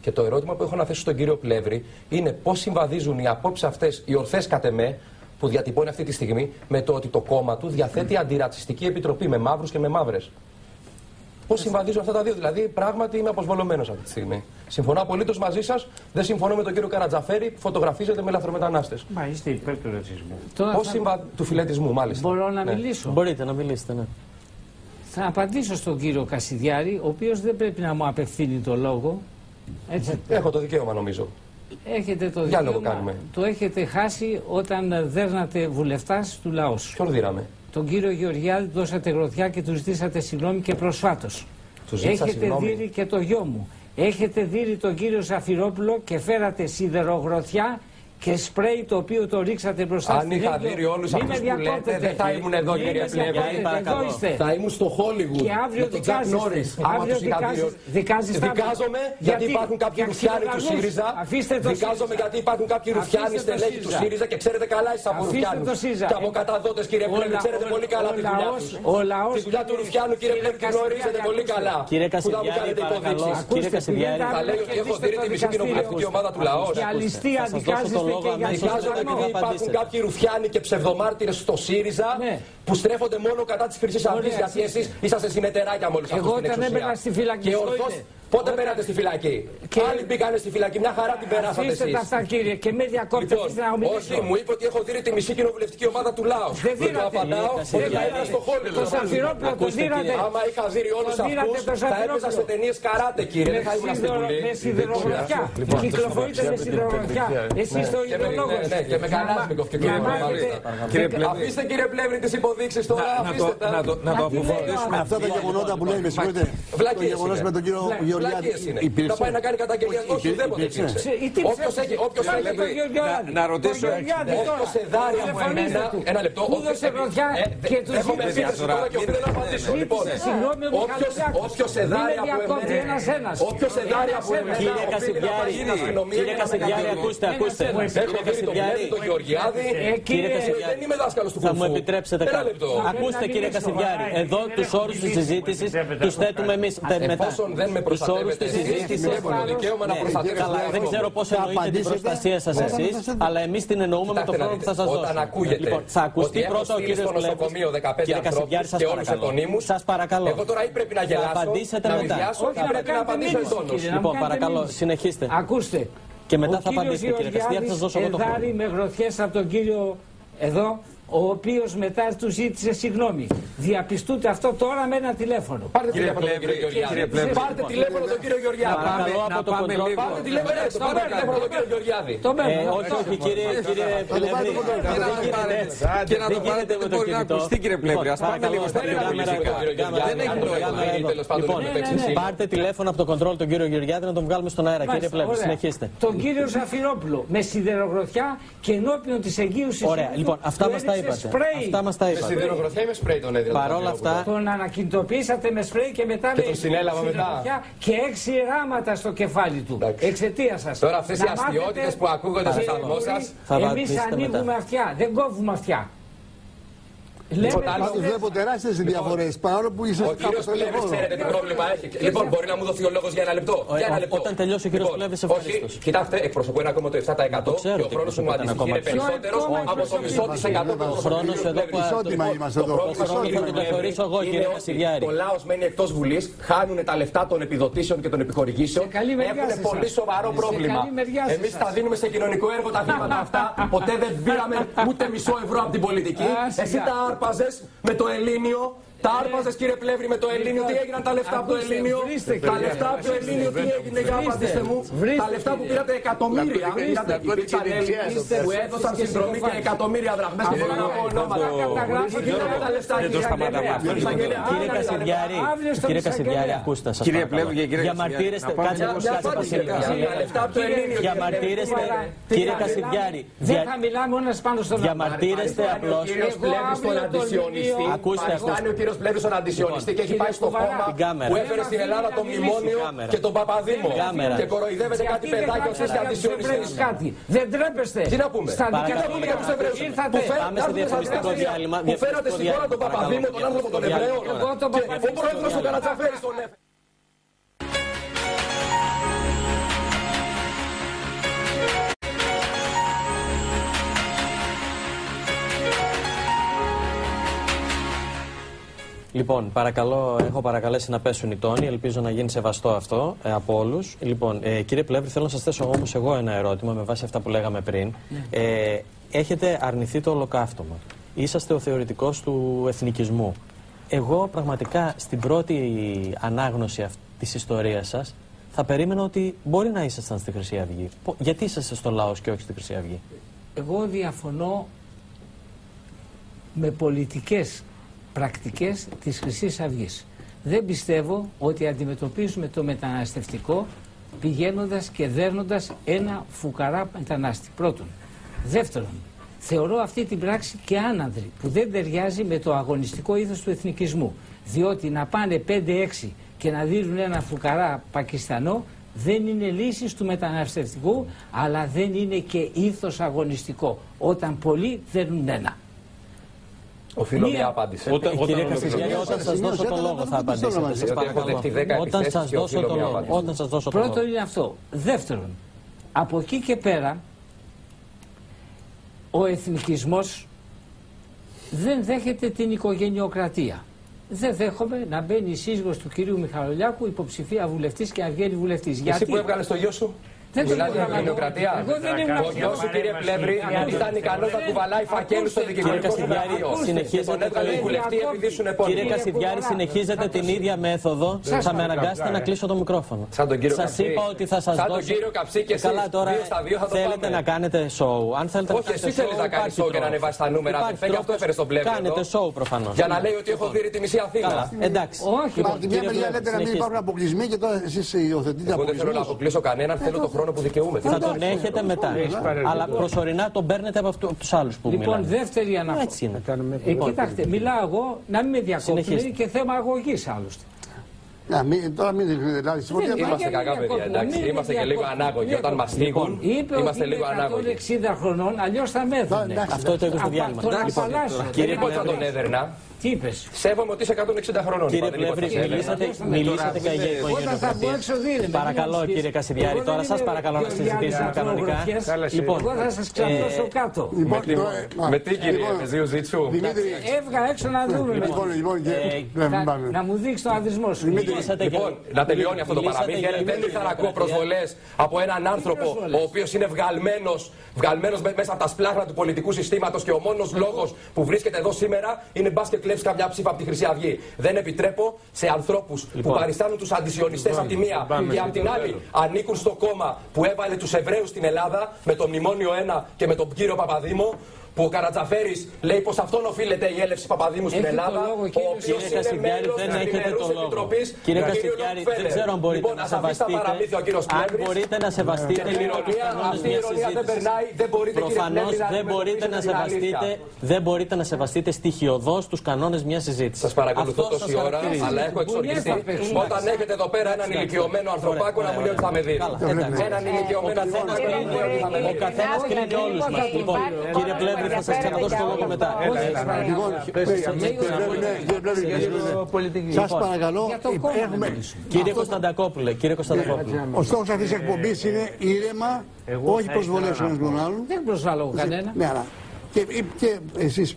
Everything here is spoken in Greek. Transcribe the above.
Και το ερώτημα που έχω να θέσω στον κύριο Πλεύρη είναι πώς συμβαδίζουν οι απόψεις αυτές, οι ορθές κατ' εμέ, που διατυπώνει αυτή τη στιγμή, με το ότι το κόμμα του διαθέτει αντιρατσιστική επιτροπή με μαύρους και με μαύρες. Πώς συμβαδίζουν αυτά τα δύο? Δηλαδή, πράγματι είμαι αποσβολωμένος αυτή τη στιγμή. Συμφωνώ απολύτως μαζί σας. Δεν συμφωνώ με τον κύριο Καρατζαφέρη που φωτογραφίζεται με λαθρομετανάστες. Μα είστε υπέρ του ρατσισμού. Πώς του φιλετισμού, μάλιστα. Μπορώ να μιλήσω? Μπορείτε να μιλήσετε, ναι. Θα απαντήσω στον κύριο Κασιδιάρη, ο οποίος δεν πρέπει να μου απευθύνει το λόγο. Έτσι. Έχω το δικαίωμα, νομίζω. Έχετε το δικαίωμα. Το έχετε χάσει όταν δέρνατε βουλευτάς του λαός. Ποιον δίραμε? Τον κύριο Γεωργιάδη του δώσατε γροθιά και του ζητήσατε συγγνώμη και προσφάτως. Έχετε δείρει και το γιο μου. Έχετε δείρει τον κύριο Ζαφυρόπουλο και φέρατε σιδερογροθιά και σπρέι το οποίο το ρίξατε μπροστά στην Αν είχα δει όλους αυτούς που λέτε, δεν θα ήμουν εδώ, κύριε Πλεύρη. Θα ήμουν στο Χόλιγουντ. Και αύριο δικάζομαι γιατί υπάρχουν κάποιοι ρουφιάνοι του ΣΥΡΙΖΑ. Δικάζομαι γιατί υπάρχουν κάποιοι ρουφιάνοι στελέχοι του ΣΥΡΙΖΑ και ξέρετε καλά εσείς από ρουφιάνους και από καταδότες, κύριε Πλεύρη. Ξέρετε πολύ καλά τη δουλειά τους. Τη δουλειά του ρουφιάνου, κύριε Πλεύρη, την γνωρίζετε πολύ καλά. Κύριε Κασιδιάρη, παρακαλώ. Κύριε Κασιδιάρη, θα λέει ότι έχω δει τη μισή κοινοβουλευτική ομάδα του λαού. Δικάζομαι επειδή υπάρχουν κάποιοι ρουφιάνοι και ψευδομάρτυρες στο ΣΥΡΙΖΑ που στρέφονται μόνο κατά της Χρυσής Αυγής, γιατί εσείς είσαστε συνεταιράκια μόλις αυτούς στην εξουσία. Εγώ όταν έμενα στη φυλακή. Πότε πέρατε στη φυλακή? Άλλοι μπήκανε στη φυλακή, μια χαρά την περάσατε εσείς. Αφήστε τα αυτά, κύριε, και με διακόπτε. Όχι, μου είπε ότι έχω δει τη μισή κοινοβουλευτική ομάδα του λαού. Δεν το απαντάω, δεν θα ήμουν στο Χόλιγουντ. Το Ζαφυρόπουλο το δίνατε. Άμα είχα δει όλους αυτούς, θα έπαιζα σε ταινίες καράτε, κύριε. Δεν θα ήμουν στη Βουλή. Με σιδηρογροθιά. Κυκλοφορείτε με σιδηρογροθιά. Εσείς είστε ο ιδεολόγος. Ναι, και με Καλάσνικοφ κυκλοφορείτε. Αφήστε, κύριε Πλεύρη, τις υποδείξεις τώρα. Να το αποφασίσουμε. Αυτά τα γεγονότα που λέει, με συγχωρείτε. Το γεγονός με τον κύριο Γεωργιάδη. Θα πάει να κάνει καταγγελία. Όχι, ουδέποτε υπήρξε. Όποιος θέλει. Να ρωτήσω. Όποιος εδάρια από εμένα. Ένα λεπτό. Έχουμε επίθεση τώρα και οφείλω να απαντήσω. Λοιπόν, όποιος εδάρια από εμένα. Όποιος εδάρια από εμένα. Κύριε Κασιδιάρη, ακούστε. Έχω δει τον Πλεύρη, τον Γεωργιάδη. Δεν είμαι δάσκαλος του θα μου επιτρέψετε κάτι. Ακούστε, κύριε Κασιδιάρη, εδώ τους όρους της συζήτησης τους θέτουμε εμείς. Εφόσον δεν με προστατεύετε εσείς, το δικαίωμα να προστατεύετε. Δεν ξέρω πώς εννοείτε την προστασία σας εσείς, αλλά εμείς την εννοούμε με τον χρόνο που θα σας δώσουμε. Όταν ακούγεται θα ακουστεί πρώτα ο κύριος Πλεύρης. Κύριε Κασιδιάρη, σας παρακαλώ. Εγώ τώρα ή πρέπει να γελάσω, απαντήσετε μετά. Ή πρέπει να απαντήσω εντόνως. Λοιπόν, παρακαλώ, συνεχίστε. Ακούστε. Και μετά θα απαντήσετε, κύριε Κασιδιάρη, θα σας δώσω εγώ το χρόνο. Εδάρει με γροθιές από τον κύριο εδώ, ο οποίος μετά του ζήτησε συγγνώμη. Διαπιστούτε αυτό τώρα με ένα τηλέφωνο. Πάρτε τηλέφωνο τον κύριο Γεωργιάδη. Πάρτε τηλέφωνο τον κύριο Γεωργιάδη. Πάρτε τηλέφωνο τον κύριο Γεωργιάδη. Όχι, κύριε Πλεύρη. Και να το πάρετε με το κινητό. Να ακουστεί, κύριε Πλεύρη. Ας πάμε λίγο στα πιο πολιτικά. Δεν έχει νόημα. Πάρτε τηλέφωνο από το κοντρόλ τον κύριο Γεωργιάδη να τον βγάλουμε στον αέρα. Κύριε Πλεύρη, συνεχίστε. Τον κύριο Ζαφυρόπουλο με σιδερογροθιά και ενώπιον της εγγύουσης. Ωραία, λοιπόν, αυτά μας τα είπατε. Αυτά μας τα είπατε. Με σιδηρογροθιά ή με σπρέι τον έδινε? Παρόλα αυτά. Τον ανακοινητοποιήσατε με σπρέι και μετά και τον συνέλαβα μετά. Και 6 ράματα στο κεφάλι του. Εξαιτίας σας. Τώρα αυτές οι αστιότητες που ακούγονται στο σταθμό σας. Εμείς ανοίγουμε αυτιά, δεν κόβουμε αυτιά. Βλέπω τεράστιες διαφορές παρόλο που είσαι ο κύριος Πλεύρης, ξέρετε τι πρόβλημα έχει. Λοιπόν, μπορεί να μου δοθεί ο λόγος για ένα λεπτό? Όταν τελειώσει ο κύριος Πλεύρης, ευχαριστώς. Κοιτάξτε, εκπροσωπώ ένα κόμμα το 7% και ο χρόνος μου αντιστοιχεί είναι περισσότερος από το μισό της εκατό των χρόνος εδώ που είμαστε εδώ. Το χρόνο θα το θεωρήσω εγώ, κύριε Κασιδιάρη. Ο λαός μένει εκτός Βουλής, χάνουν τα λεφτά των επιδοτήσεων και των επιχορηγήσεων. Έχουν πολύ σοβαρό πρόβλημα. Εμείς θα δίνουμε σε κοινωνικό έργο τα χρήματα αυτά. Ποτέ δεν πήραμε ούτε μισό ευρώ από την πολιτική. Εσύ τα άρπαζες με το Ελλήνιο. Τα άρπαζες, κύριε Πλεύρη, με το Ελλήνιο. Τι έγιναν τα λεφτά από το Ελλήνιο? Τα λεφτά από το Ελλήνιο τι έγινε? Για απαντήστε μου. Τα λεφτά που πήρατε εκατομμύρια. Υπήρξαν Έλληνες που έδωσαν συνδρομή και εκατομμύρια δραχμές. Και μπορώ να πω ονόματα. Τα λεφτά, κύριε Κασιδιάρη, ακούστε σας. Κύριε Πλεύρη και κύριε Διαμαρτύρεστε. Κάτσε να διαμαρτύρεστε. Κύριε Κασιδιάρη. Δεν θα μιλάμε όλες πάνω στον διαμαρτύρεστε απλώς. Ακούστε. Ο κύριος Πλεύρης τον αντισιωνιστή και έχει πάει στο κόμμα που έφερε στην Ελλάδα το μνημόνιο και τον Παπαδήμο. Και κοροϊδεύεται κάτι παιδάκι ως είστε αντισιωνιστής. Δεν τρέπεστε. Τι να πούμε? Πάμε σε διαφημιστικό διάλειμμα. Που φέρατε στην χώρα τον Παπαδήμο, τον άνθρωπο των Εβραίων. Και ο πρόεδρος του Καρατζαφέρης τον έφερε. Λοιπόν, έχω παρακαλέσει να πέσουν οι τόνοι. Ελπίζω να γίνει σεβαστό αυτό από όλους. Λοιπόν, κύριε Πλεύρη, θέλω να σας θέσω όμως εγώ ένα ερώτημα με βάση αυτά που λέγαμε πριν. Έχετε αρνηθεί το ολοκαύτωμα. Είσαστε ο θεωρητικός του εθνικισμού. Εγώ πραγματικά στην πρώτη ανάγνωση της ιστορίας σας θα περίμενα ότι μπορεί να ήσασταν στη Χρυσή Αυγή. Γιατί είσαστε στο λαός και όχι στη Χρυσή Αυγή? Εγώ διαφωνώ με πολιτικές πρακτικές της Χρυσής Αυγής. Δεν πιστεύω ότι αντιμετωπίζουμε το μεταναστευτικό πηγαίνοντας και δέρνοντας ένα φουκαρά μετανάστη. Πρώτον. Δεύτερον, θεωρώ αυτή την πράξη και άνανδρη, που δεν ταιριάζει με το αγωνιστικό ήθος του εθνικισμού. Διότι να πάνε 5-6 και να δίνουν ένα φουκαρά Πακιστανό δεν είναι λύσεις του μεταναστευτικού, αλλά δεν είναι και ήθος αγωνιστικό. Όταν πολλοί δίνουν ένα. Οφείλω μια απάντηση. Κύριε Κασιδιάρη, όταν σας δώσω το λόγο θα απαντήσετε. Σας παρακαλώ. Όταν σας δώσω το λόγο. Πρώτον είναι αυτό. Δεύτερον, από εκεί και πέρα ο εθνικισμός δεν δέχεται την οικογενειοκρατία. Δεν δέχομαι να μπαίνει η σύζυγος του κυρίου Μιχαλολιάκου υποψηφία βουλευτής και να βγαίνει βουλευτής. Εσύ που έβγαλες το γιο σου. Δεν μιλάτε για οικογενειοκρατία. Ο γιος σου, κύριε Πλεύρη, ήταν ικανός να κουβαλάει φακέλους στο δικηγορικό συμβούλιο. Κύριε Κασιδιάρη, συνεχίζετε την ίδια μέθοδο. Θα με αναγκάσετε να κλείσω το μικρόφωνο. Σας είπα ότι θα σας δώσω. Καλά, τώρα θέλετε να κάνετε σοου. Αν θέλετε όχι, εσύ θέλεις να κάνεις σοου και να ανεβάσεις τα νούμερα. Και αυτό έφερε στον Πλεύρη. Κάνετε σοου προφανώς. Για να λέει ότι έχω δει τη μισή Αθήνα. Εντάξει. Όχι, από τη μια μεριά λέτε να μην υπάρχουν αποκλεισμοί και τώρα εσείς υιοθετείτε αποκλεισμούς. Εγώ δεν θέλω να αποκλείσω κανέναν, θέλω το χρόνο που δικαιούμαι. Θα τον έχετε μετά. Αλλά προσωρινά τον παίρνετε από τους άλλους που μιλάνε. Λοιπόν, δεύτερη αναφορά. Έτσι είναι. Κοιτάξτε, μιλάω εγώ, να μην με διακόπτουν, και θέμα αγωγής άλλωστε. Τώρα μην δηλαδή είμαστε κακά παιδιά, εντάξει. Είμαστε και λίγο ανάγωγοι. Όταν μας θίγουν, είμαστε λίγο ανάγωγοι. Είπε ότι είναι 160 χρονών, αλλιώς θα με έδωνε. Αυτό το είπε στο διάλειμμα. Κύριε Πλεύρη, θα τον έδερνα. Τι είπες? Σέβομαι ότι είσαι 160 χρονών. Κύριε Πλεύρη, μιλήσατε και για οικογενειοκρατίες. Παρακαλώ, κύριε Κασιδιάρη, τώρα σας παρακαλώ να συζητήσουμε κανονικά. Εγώ θα σας ξαπλώσω κάτω. Με τι, κύριε, με Ζιουζίτσου? Έβγα έξω να δούμε. Να μου δείξει τον αδρισμό σου. Λοιπόν, να τελειώνει αυτό το παραμύθι. Δεν ήρθα να ακούω προσβολές από έναν άνθρωπο ο οποίος είναι βγαλμένος μέσα από τα σπλάχνα του πολιτικού συστήματος και ο μόνος λόγος που βρίσκεται εδώ σήμερα είναι μπας και κλέψει καμιά ψήφα από τη Χρυσή Αυγή. Δεν επιτρέπω σε ανθρώπους που παριστάνουν τους αντισιωνιστές από τη μία και από την άλλη ανήκουν στο κόμμα που έβαλε τους Εβραίους στην Ελλάδα με το Μνημόνιο 1 και με τον κύριο Παπαδήμο. Που ο Καρατζαφέρης λέει πως αυτόν οφείλεται η έλευση Παπαδήμου στην Ελλάδα. Ο οποίος είναι μέλος της Τριμερούς Επιτροπής. Κύριε Κασιδιάρη, δεν ξέρω αν μπορείτε να σεβαστείτε. Αν μπορείτε να σεβαστείτε λίγο τους κανόνες μιας συζήτησης. Προφανώς δεν μπορείτε να σεβαστείτε στοιχειωδώς τους κανόνες μιας συζήτησης. Σας παρακολουθώ τόση ώρα, αλλά έχω εξοργιστεί. Όταν έχετε εδώ πέρα έναν ηλικιωμένο ανθρωπάκο να μου λέει ότι θα με δει. Έναν ηλικιωμένο ανθρωπάκο. Ο καθένας κρίνει όλους μας. Κύριε Πλεύρη, θα σας ξαναδώσω το λόγο μετά. Σας παρακαλώ. Κύριε Κωνσταντακόπουλε. Ο στόχος αυτής της εκπομπής είναι ήρεμα, όχι προσβολές ένας τον άλλον. Δεν προσβάλλω κανένα. Και εσείς